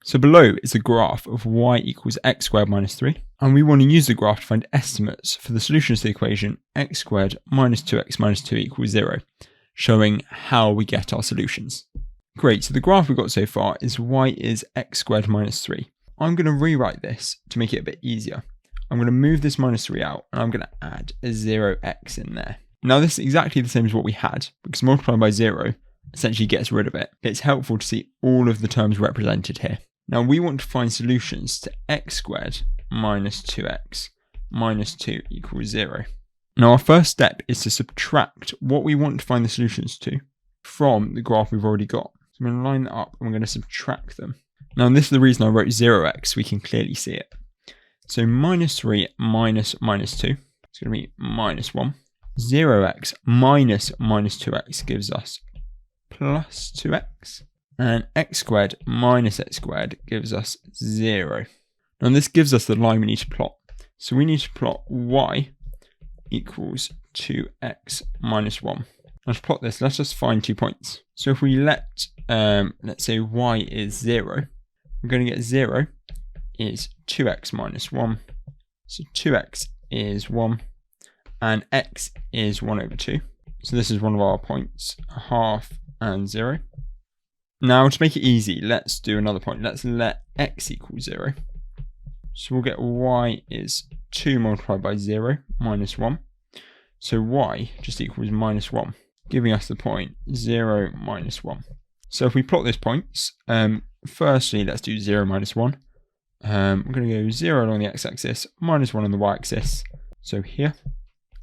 So below is a graph of y equals x squared minus 3. And we want to use the graph to find estimates for the solutions to the equation x squared minus 2x minus 2 equals 0, showing how we get our solutions. Great, so the graph we've got so far is y is x squared minus 3. I'm going to rewrite this to make it a bit easier. I'm going to move this minus 3 out, and I'm going to add a 0x in there. Now this is exactly the same as what we had, because multiplying by 0 essentially gets rid of it. It's helpful to see all of the terms represented here. Now we want to find solutions to x squared minus 2x minus 2 equals 0. Now our first step is to subtract what we want to find the solutions to from the graph we've already got. So I'm going to line that up and we're going to subtract them. Now this is the reason I wrote 0x, so we can clearly see it. So minus 3 minus minus 2, it's going to be minus 1. 0x minus minus 2x gives us plus 2x. And x squared minus x squared gives us 0. Now this gives us the line we need to plot. So we need to plot y equals 2x minus 1. Now to plot this, let's just find 2 points. So if we let's say y is 0, we're going to get 0 is 2x minus 1. So 2x is 1 and x is 1 over 2. So this is one of our points, a half and 0. Now to make it easy, let's do another point. Let's let x equal 0. So we'll get y is 2 multiplied by 0 minus 1. So y just equals minus 1, giving us the point 0 minus 1. So if we plot those points, firstly let's do 0 minus 1. We're going to go 0 along the x-axis, minus 1 on the y-axis. So here,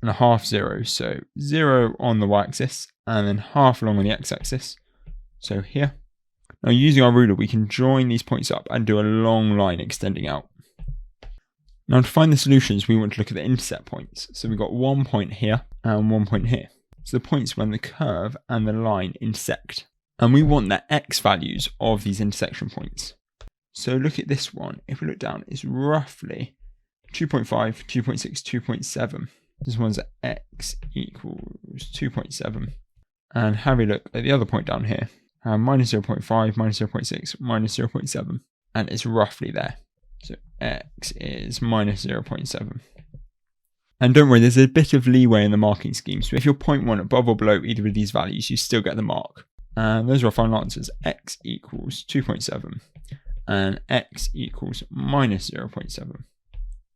and a half 0. So 0 on the y-axis, and then half along on the x-axis. So here. Now using our ruler, we can join these points up and do a long line extending out. Now to find the solutions, we want to look at the intercept points. So we've got 1 point here and 1 point here. So the points when the curve and the line intersect. And we want the x values of these intersection points. So look at this one. If we look down, it's roughly 2.5, 2.6, 2.7. This one's x equals 2.7. And have a look at the other point down here. Minus 0.5, minus 0.6, minus 0.7. And it's roughly there. So x is minus 0.7. And don't worry, there's a bit of leeway in the marking scheme. So if you're 0.1 above or below either of these values, you still get the mark. And those are our final answers. X equals 2.7 and x equals minus 0.7.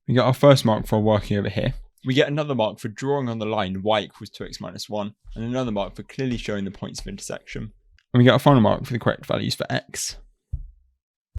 We get our first mark for working over here. We get another mark for drawing on the line y equals 2x minus 1, and another mark for clearly showing the points of intersection. And we get our final mark for the correct values for x.